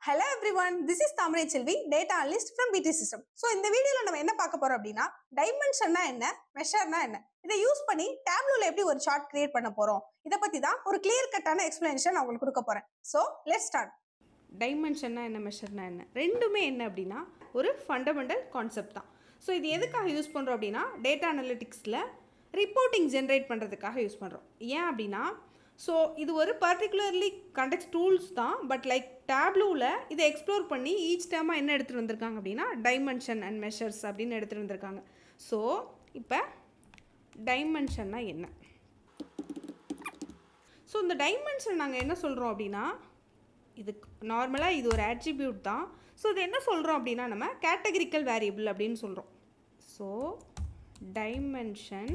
Hello everyone, this is Thamrai Chelvi, data analyst from BT System. So இந்த வீடியோல நம்ம என்ன பார்க்க போறோம் அப்படின்னா டைமென்ஷன்னா என்ன, மெஷர்னா என்ன, இதை யூஸ் பண்ணி டேப்லூல எப்படி ஒரு சார்ட் கிரியேட் பண்ண போறோம், இதை பத்தி தான் ஒரு கிளியர் கட்டான எக்ஸ்பிளனேஷன் நான் உங்களுக்கு கொடுக்க போறேன். So let's start. டைமென்ஷன்னா என்ன, மெஷர்னா என்ன, ரெண்டுமே என்ன அப்படின்னா ஒரு ஃபண்டமெண்டல் கான்செப்ட் தான். ஸோ இது எதுக்காக யூஸ் பண்ணுறோம் அப்படின்னா டேட்டா அனலிட்டிக்ஸில் ரிப்போர்ட்டிங் ஜென்ரேட் பண்ணுறதுக்காக யூஸ் பண்ணுறோம். ஏன் அப்படின்னா ஸோ இது ஒரு பர்டிகுலர்லி கண்டெக்ஸ்ட் டூல்ஸ் தான். பட் லைக் டேப்லூவில் இதை எக்ஸ்ப்ளோர் பண்ணி ஈச் டைமாக என்ன எடுத்துகிட்டு வந்திருக்காங்க அப்படின்னா டைமென்ஷன் அண்ட் மெஷர்ஸ் அப்படின்னு எடுத்துகிட்டு வந்திருக்காங்க. ஸோ இப்போ டைமென்ஷன்னா என்ன? ஸோ இந்த டைமென்ஷன் நாங்கள் என்ன சொல்கிறோம் அப்படின்னா இது நார்மலாக இது ஒரு ஆட்ரிபியூட் தான். ஸோ இது என்ன சொல்கிறோம் அப்படின்னா நம்ம கேட்டகரிக்கல் வேரியபிள் அப்படின்னு சொல்கிறோம். So dimension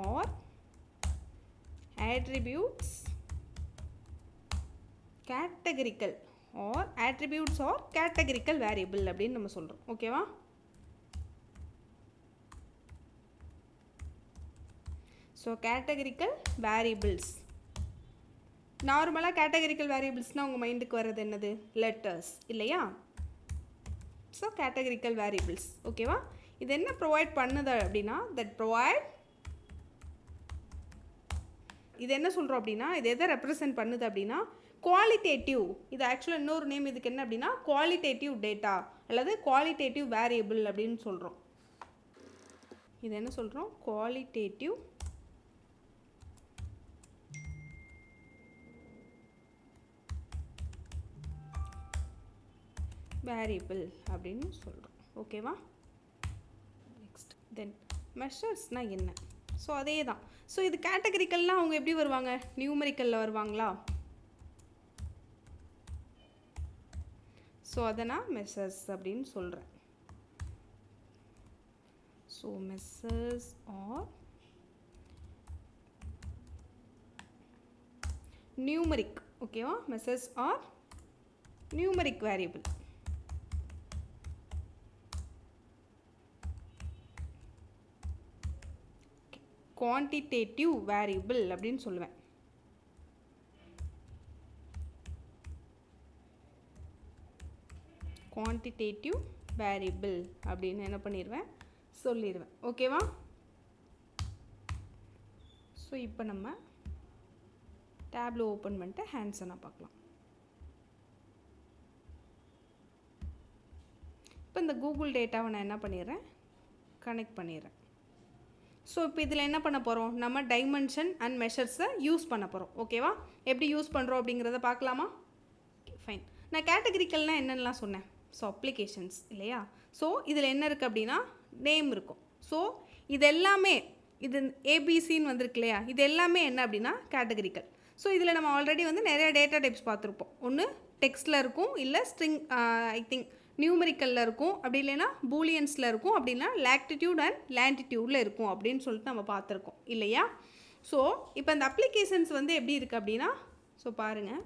or attributes categorical or attributes or categorical variable அப்படின்னு நம்ம சொல்கிறோம். ஓகேவா? ஸோ categorical variables நார்மலாக categorical variablesனால் உங்கள் மைண்டுக்கு வர்றது என்னது? லெட்டர்ஸ் இல்லையா? ஸோ categorical variables ஓகேவா? இது என்ன ப்ரொவைட் பண்ணுது அப்படின்னா that provide இது என்ன சொல்கிறோம் அப்படின்னா இது எதை ரெப்ரசன்ட் பண்ணுது அப்படின்னா குவாலிட்டேட்டிவ். இது ஆக்சுவலாக இன்னொரு நேம் இதுக்கு என்ன அப்படின்னா குவாலிட்டேட்டிவ் டேட்டா அல்லது குவாலிட்டேட்டிவ் வேரியபிள் அப்படின்னு சொல்கிறோம். இது என்ன சொல்கிறோம்? குவாலிட்டேட்டிவ் வேரியபிள் அப்படின்னு சொல்கிறோம். ஓகேவா? நெக்ஸ்ட் தென் மெஷர்ஸ்னால் என்ன? ஸோ அதே தான். ஸோ இது கேட்டகரிக்கல்னால் அவங்க எப்படி வருவாங்க? நியூமரிக்கலில் வருவாங்களா? ஸோ அதை நான் மெஷர்ஸ் அப்படின்னு சொல்கிறேன். So measures are numeric. ஓகேவா? Measures are numeric variable. Quantitative variable அப்படின்னு சொல்லுவேன். குவான்டிடேட்டிவ் வேரியபிள் அப்படின்னு என்ன பண்ணிடுவேன்? சொல்லிடுவேன். ஓகேவா? ஸோ இப்போ நம்ம டேப்லோ ஓப்பன் பண்ணிட்டு ஹேண்ட்ஸனை பார்க்கலாம். இப்போ இந்த கூகுள் டேட்டாவை நான் என்ன பண்ணிடுறேன்? கனெக்ட் பண்ணிடுறேன். ஸோ இப்போ இதில் என்ன பண்ண போகிறோம்? நம்ம டைமென்ஷன் அண்ட் மெஷர்ஸை யூஸ் பண்ண போகிறோம். ஓகேவா? எப்படி யூஸ் பண்ணுறோம் அப்படிங்கிறத பார்க்கலாமா? ஃபைன். நான் கேட்டகரிக்கல்னால் என்னென்னலாம் சொன்னேன்? ஸோ அப்ளிகேஷன்ஸ் இல்லையா? ஸோ இதில் என்ன இருக்குது அப்படின்னா நேம் இருக்கும். ஸோ இது எல்லாமே இது ஏபிசின்னு வந்திருக்கு இல்லையா? இது எல்லாமே என்ன அப்படின்னா கேட்டகரிக்கல். ஸோ இதில் நம்ம ஆல்ரெடி வந்து நிறைய டேட்டா டைப்ஸ் பார்த்துருப்போம். ஒன்று டெக்ஸ்ட்டில் இருக்கும், இல்லை ஸ்ட்ரிங் ஐ திங்க் நியூமரிக்கலில் இருக்கும், அப்படி இல்லைன்னா பூலியன்ஸில் இருக்கும், அப்படின்னா லாட்டிடியூட் அண்ட் லாட்டிடியூடில் இருக்கும் அப்படின்னு சொல்லிட்டு நம்ம பார்த்துருக்கோம் இல்லையா? ஸோ இப்போ இந்த அப்ளிகேஷன்ஸ் வந்து எப்படி இருக்குது அப்படின்னா ஸோ பாருங்கள்.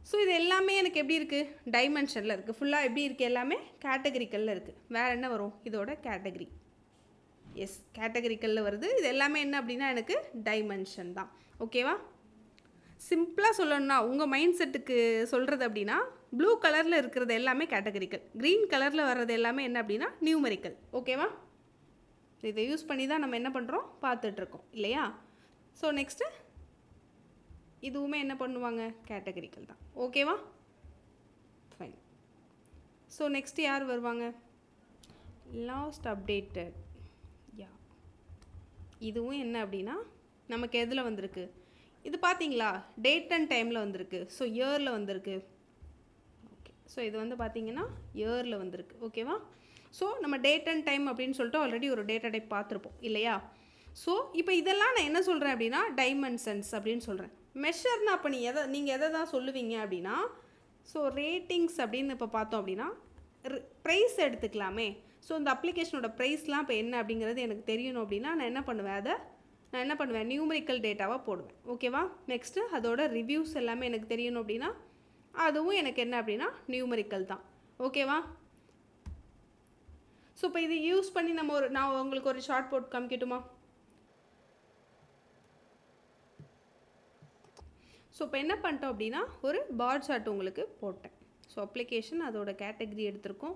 ஸோ இது எல்லாமே எனக்கு எப்படி இருக்குது? டைமென்ஷனில் இருக்குது. ஃபுல்லாக எப்படி இருக்குது? எல்லாமே கேட்டகரிக்கலில் இருக்குது. வேறு என்ன வரும்? இதோட கேட்டகரி. எஸ், கேட்டகரிக்கலில் வருது. இது எல்லாமே என்ன அப்படின்னா எனக்கு டைமென்ஷன் தான். ஓகேவா? சிம்பிளாக சொல்லணும்னா உங்கள் மைண்ட் செட்டுக்கு சொல்கிறது அப்படின்னா ப்ளூ கலரில் இருக்கிறது எல்லாமே கேட்டகரிக்கல், க்ரீன் கலரில் வர்றது எல்லாமே என்ன அப்படின்னா நியூமரிக்கல். ஓகேவா? இதை யூஸ் பண்ணி தான் நம்ம என்ன பண்ணுறோம்? பார்த்துட்ருக்கோம் இல்லையா? ஸோ நெக்ஸ்ட்டு இதுவுமே என்ன பண்ணுவாங்க? கேட்டகரிக்கல் தான். ஓகேவா? ஃபைன். ஸோ நெக்ஸ்ட்டு யார் வருவாங்க? Last updated. யா, இதுவும் என்ன அப்படின்னா நமக்கு எதில் வந்திருக்கு? இது பார்த்தீங்களா? டேட் அண்ட் டைமில் வந்திருக்கு. ஸோ இயரில் வந்திருக்கு. ஓகே, ஸோ இது வந்து பார்த்தீங்கன்னா இயரில் வந்திருக்கு. ஓகேவா? ஸோ நம்ம டேட் அண்ட் டைம் அப்படின்னு சொல்லிட்டு ஆல்ரெடி ஒரு டேட்டா டைப் பார்த்துருப்போம் இல்லையா? ஸோ இப்போ இதெல்லாம் நான் என்ன சொல்கிறேன் அப்படின்னா டைமென்ஷன்ஸ் அப்படின்னு சொல்கிறேன். மெஷர்னா அப்போ நீங்கள் எதை தான் சொல்லுவீங்க அப்படின்னா ஸோ ரேட்டிங்ஸ் அப்படின்னு இப்போ பார்த்தோம் அப்படின்னா ப்ரைஸ் எடுத்துக்கலாமே. ஸோ இந்த அப்ளிகேஷனோட ப்ரைஸ்லாம் இப்போ என்ன அப்படிங்கிறது எனக்கு தெரியணும் அப்படின்னா நான் என்ன பண்ணுவேன்? நியூமரிக்கல் டேட்டாவாக போடுவேன். ஓகேவா? நெக்ஸ்ட்டு அதோட ரிவ்யூஸ் எல்லாமே எனக்கு தெரியணும் அப்படின்னா அதுவும் எனக்கு என்ன அப்படின்னா நியூமரிக்கல் தான். ஓகேவா? ஸோ இப்போ இது யூஸ் பண்ணி நான் உங்களுக்கு ஒரு ஷார்ட் போட்டு காமிக்கட்டுமா? ஸோ இப்போ என்ன பண்ணிட்டோம் அப்படின்னா ஒரு பார் சார்ட் உங்களுக்கு போட்டேன். ஸோ அப்ளிகேஷன் அதோட கேட்டகரி எடுத்திருக்கோம்.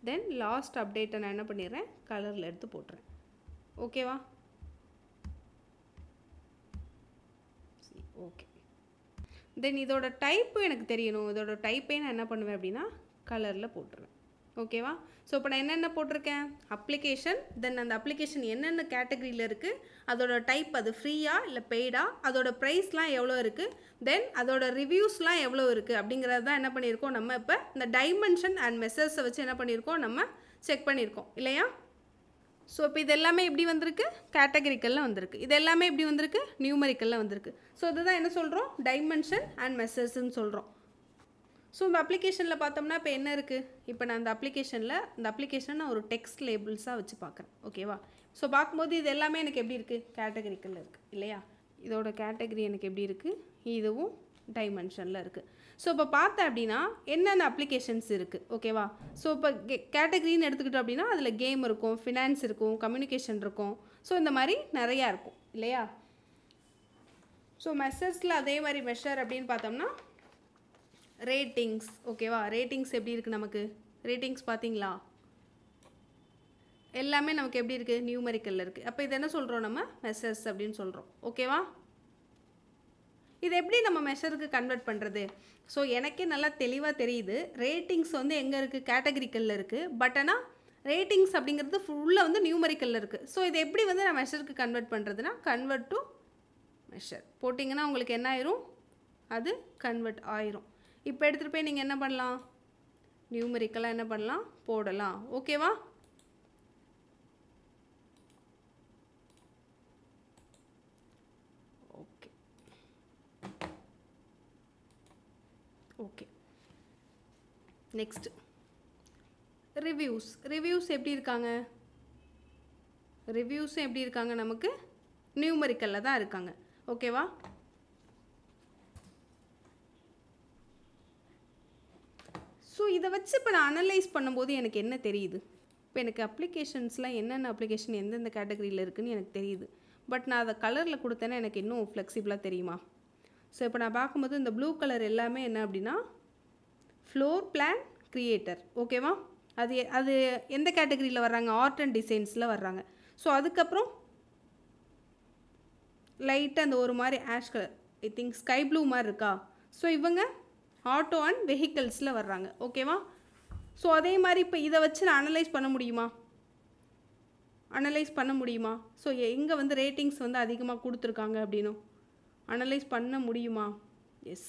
தென் லாஸ்ட் அப்டேட்டை நான் என்ன பண்ணிடுறேன், கலரில் எடுத்து போட்டுறேன். ஓகேவா? ஓகே. தென் இதோட டைப்பும் எனக்கு தெரியணும். இதோட டைப்பே நான் என்ன பண்ணுவேன் அப்படின்னா கலரில் போட்டுருவேன். ஓகேவா? ஸோ இப்போ நான் என்னென்ன போட்டிருக்கேன், அப்ளிகேஷன், தென் அந்த அப்ளிகேஷன் என்னென்ன கேட்டகரியில் இருக்குது, அதோட டைப் அது ஃப்ரீயா இல்லை பெய்டா, அதோட ப்ரைஸ்லாம் எவ்வளோ இருக்குது, தென் அதோட ரிவ்யூஸ்லாம் எவ்வளோ இருக்குது அப்படிங்கிறது தான் என்ன பண்ணியிருக்கோம் நம்ம இப்போ இந்த டைமென்ஷன் அண்ட் மெஷர்ஸை வச்சு என்ன பண்ணியிருக்கோம் நம்ம செக் பண்ணியிருக்கோம் இல்லையா? ஸோ இப்போ இது எல்லாமே எப்படி வந்திருக்கு, கேட்டகரிக்கலில் வந்திருக்கு. இது எல்லாமே எப்படி வந்திருக்கு, நியூமரிக்கலில் வந்திருக்கு. ஸோ இதுதான் என்ன சொல்கிறோம், டைமென்ஷன் அண்ட் மெஷர்ஸ்ன்னு சொல்கிறோம். ஸோ இந்த அப்ளிகேஷனில் பார்த்தோம்னா இப்போ என்ன இருக்குது, இப்போ நான் இந்த அப்ளிகேஷனை நான் ஒரு டெக்ஸ்ட் லேபிள்ஸாக வச்சு பார்க்குறேன். ஓகேவா? ஸோ பார்க்கும்போது இது எல்லாமே எனக்கு எப்படி இருக்குது, கேட்டகரிக்கலில் இருக்குது இல்லையா? இதோட கேட்டகரி எனக்கு எப்படி இருக்குது, இதுவும் டைமென்ஷனில் இருக்குது. ஸோ இப்போ பார்த்தேன் அப்படின்னா என்னென்ன அப்ளிகேஷன்ஸ் இருக்குது. ஓகேவா? ஸோ இப்போ கேட்டகரின்னு எடுத்துக்கிட்டோம் அப்படின்னா அதில் கேம் இருக்கும், ஃபினான்ஸ் இருக்கும், கம்யூனிகேஷன் இருக்கும். ஸோ இந்த மாதிரி நிறையா இருக்கும் இல்லையா? ஸோ மெஷர்ஸில் அதே மாதிரி மெஷர் அப்படின்னு பார்த்தோம்னா ரேட்டிங்ஸ். ஓகேவா? ரேட்டிங்ஸ் எப்படி இருக்குது, நமக்கு ரேட்டிங்ஸ் பார்த்தீங்களா, எல்லாமே நமக்கு எப்படி இருக்குது, நியூமரிக்கலில் இருக்குது. அப்போ இது என்ன சொல்கிறோம் நம்ம, மெஷர்ஸ் அப்படின்னு சொல்கிறோம். ஓகேவா? இது எப்படி நம்ம மெஷருக்கு கன்வெர்ட் பண்ணுறது? ஸோ எனக்கே நல்லா தெளிவாக தெரியுது, ரேட்டிங்ஸ் வந்து எங்கே இருக்குது, கேட்டகரிக்கலில் இருக்குது. பட் ஆனால் ரேட்டிங்ஸ் அப்படிங்கிறது ஃபுல்லாக வந்து நியூமரிக்கலில் இருக்குது. ஸோ இது எப்படி வந்து நான் மெஷருக்கு கன்வெர்ட் பண்ணுறதுனா, கன்வெர்ட் டு மெஷர் போட்டிங்கன்னா உங்களுக்கு என்ன ஆயிரும், அது கன்வெர்ட் ஆயிரும். இப்போ எடுத்துகிட்டு போய் நீங்கள் என்ன பண்ணலாம், நியூமரிக்கலாக என்ன பண்ணலாம், போடலாம். ஓகேவா? Okay okay. நெக்ஸ்ட் ரிவ்யூஸ் எப்படி இருக்காங்க, ரிவ்யூஸும் எப்படி இருக்காங்க, நமக்கு நியூமரிக்கலில் தான் இருக்காங்க. ஓகேவா? ஸோ இதை வச்சு இப்போ நான் அனலைஸ் பண்ணும்போது எனக்கு என்ன தெரியுது, இப்போ எனக்கு அப்ளிகேஷன்ஸ்லாம் என்னென்ன அப்ளிகேஷன் எந்தெந்த கேட்டகரியில் இருக்குதுன்னு எனக்கு தெரியுது. பட் நான் அதை கலரில் கொடுத்தேன்னா எனக்கு இன்னும் ஃப்ளெக்சிபிளாக தெரியுமா? ஸோ இப்போ நான் பார்க்கும்போது இந்த ப்ளூ கலர் எல்லாமே என்ன அப்படின்னா ஃப்ளோர் பிளான் கிரியேட்டர். ஓகேவா? அது எந்த கேட்டகரியில் வர்றாங்க, ஆர்ட் அண்ட் டிசைன்ஸில் வர்றாங்க. ஸோ அதுக்கப்புறம் லைட்டாக அந்த ஒரு மாதிரி ash colour, I think sky blue மாதிரி இருக்கா. ஸோ இவங்க ஆட்டோ அண்ட் வெஹிக்கல்ஸில் வர்றாங்க. ஓகேவா? ஸோ அதே மாதிரி இப்போ இதை வச்சு நான் அனலைஸ் பண்ண முடியுமா, ஸோ எங்கே வந்து ரேட்டிங்ஸ் வந்து அதிகமாக கொடுத்துருக்காங்க அப்படின்னும் அனலைஸ் பண்ண முடியுமா? எஸ்.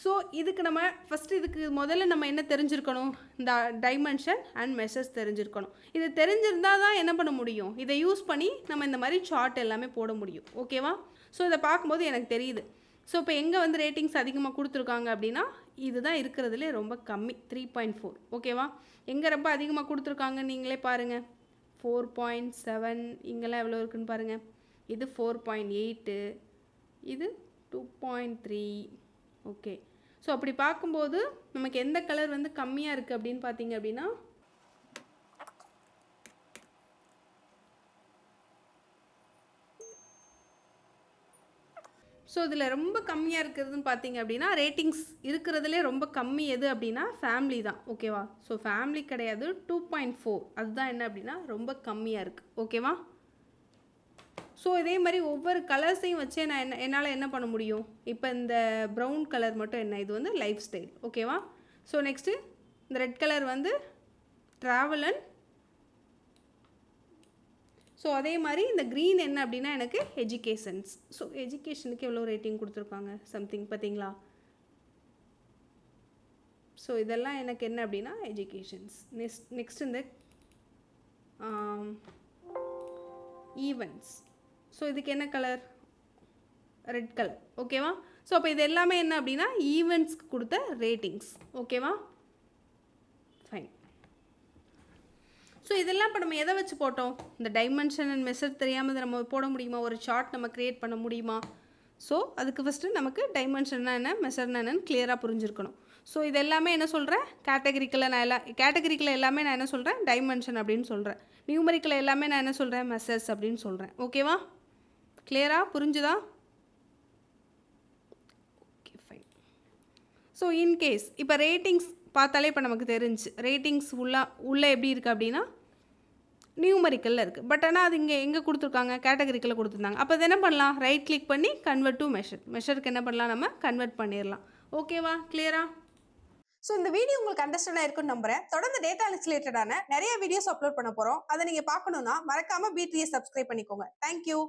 ஸோ இதுக்கு நம்ம ஃபஸ்ட்டு முதல்ல நம்ம என்ன தெரிஞ்சிருக்கணும், இந்த டைமென்ஷன் அண்ட் மெஷர்ஸ் தெரிஞ்சிருக்கணும். இது தெரிஞ்சிருந்தால் தான் என்ன பண்ண முடியும், இதை யூஸ் பண்ணி நம்ம இந்த மாதிரி சார்ட் எல்லாமே போட முடியும். ஓகேவா? ஸோ இதை பார்க்கும்போது எனக்கு தெரியுது. ஸோ இப்போ எங்கே வந்து ரேட்டிங்ஸ் அதிகமாக கொடுத்துருக்காங்க அப்படின்னா இதுதான் இருக்கிறதுலே ரொம்ப கம்மி, 3.4. ஓகேவா? எங்கே ரொம்ப அதிகமாக கொடுத்துருக்காங்க நீங்களே பாருங்கள், 4.7. இங்கெல்லாம் எவ்வளோ இருக்குதுன்னு பாருங்கள். இது 4.8, இது 2.3. ஓகே. ஸோ அப்படி பார்க்கும்போது நமக்கு எந்த கலர் வந்து கம்மியாக இருக்குது அப்படின்னு பார்த்தீங்க அப்படின்னா ஸோ இதில் ரொம்ப கம்மியாக இருக்கிறதுன்னு பார்த்தீங்க அப்படின்னா ரேட்டிங்ஸ் இருக்கிறதுலே ரொம்ப கம்மி எது அப்படின்னா ஃபேமிலி தான். ஓகேவா? ஸோ ஃபேமிலி கிடையாது, 2.4. அதுதான் என்ன அப்படின்னா ரொம்ப கம்மியாக இருக்குது. ஓகேவா? ஸோ இதே மாதிரி ஒவ்வொரு கலர்ஸையும் வச்சே நான் என்னால் என்ன பண்ண முடியும், இப்போ இந்த ப்ரௌன் கலர் மட்டும் என்ன, இது வந்து லைஃப் ஸ்டைல். ஓகேவா? ஸோ நெக்ஸ்ட்டு இந்த ரெட் கலர் வந்து ட்ராவல் அண்ட், ஸோ அதே மாதிரி இந்த க்ரீன் என்ன அப்படின்னா எனக்கு எஜுகேஷன்ஸ். ஸோ எஜுகேஷனுக்கு எவ்வளோ ரேட்டிங் கொடுத்துருக்காங்க சம்திங் பார்த்தீங்களா? ஸோ இதெல்லாம் எனக்கு என்ன அப்படின்னா எஜுகேஷன்ஸ். நெக்ஸ்ட் இந்த ஈவெண்ட்ஸ். ஸோ இதுக்கு என்ன கலர், ரெட் கலர். ஓகேவா? ஸோ அப்போ இது எல்லாமே என்ன அப்படின்னா ஈவெண்ட்ஸ்க்கு கொடுத்த ரேட்டிங்ஸ். ஓகேவா? ஃபைன். ஸோ இதெல்லாம் இப்போ நம்ம எதை வச்சு போட்டோம், இந்த டைமென்ஷன் அண்ட் மெஷர் தெரியாமல் நம்ம போட முடியுமா, ஒரு சார்ட் நம்ம க்ரியேட் பண்ண முடியுமா? ஸோ அதுக்கு ஃபஸ்ட்டு நமக்கு டைமென்ஷன்னா என்ன, மெஷர்னா என்னன்னு கிளியராக புரிஞ்சிருக்கணும். ஸோ இது எல்லாமே என்ன சொல்கிறேன், கேட்டகரிக்கில் எல்லாமே நான் என்ன சொல்கிறேன், டைமென்ஷன் அப்படின்னு சொல்கிறேன். நியூமரிக்கில் எல்லாமே நான் என்ன சொல்கிறேன், மெஷர்ஸ் அப்படின்னு சொல்கிறேன். ஓகேவா? கிளியராக புரிஞ்சுதா? ஸோ இன்கேஸ் இப்போ ரேட்டிங்ஸ் பார்த்தாலே இப்போ நமக்கு தெரிஞ்சு ரேட்டிங்ஸ் உள்ளே எப்படி இருக்குது அப்படின்னா நியூமரிக்கலில் இருக்குது. பட் ஆனால் அது இங்கே எங்கே கொடுத்துருக்காங்க, கேட்டகரிக்கலில் கொடுத்துருந்தாங்க. அப்போ அது என்ன பண்ணலாம், ரைட் கிளிக் பண்ணி கன்வெர்ட் டு மெஷருக்கு என்ன பண்ணலாம், நம்ம கன்வெர்ட் பண்ணிடலாம். ஓகேவா, கிளியரா? ஸோ இந்த வீடியோ உங்களுக்கு அண்டர்ஸ்டாண்டாக இருக்குன்னு நம்புறேன். தொடர்ந்து டேட்டா அனலிஸ்ட் ரிலேட்டடான நிறைய வீடியோஸ் அப்லோட் பண்ண போகிறோம். அதை நீங்கள் பார்க்கணுன்னா மறக்காமல் B3S சப்ஸ்கிரைப் பண்ணிக்கோங்க. தேங்க்யூ.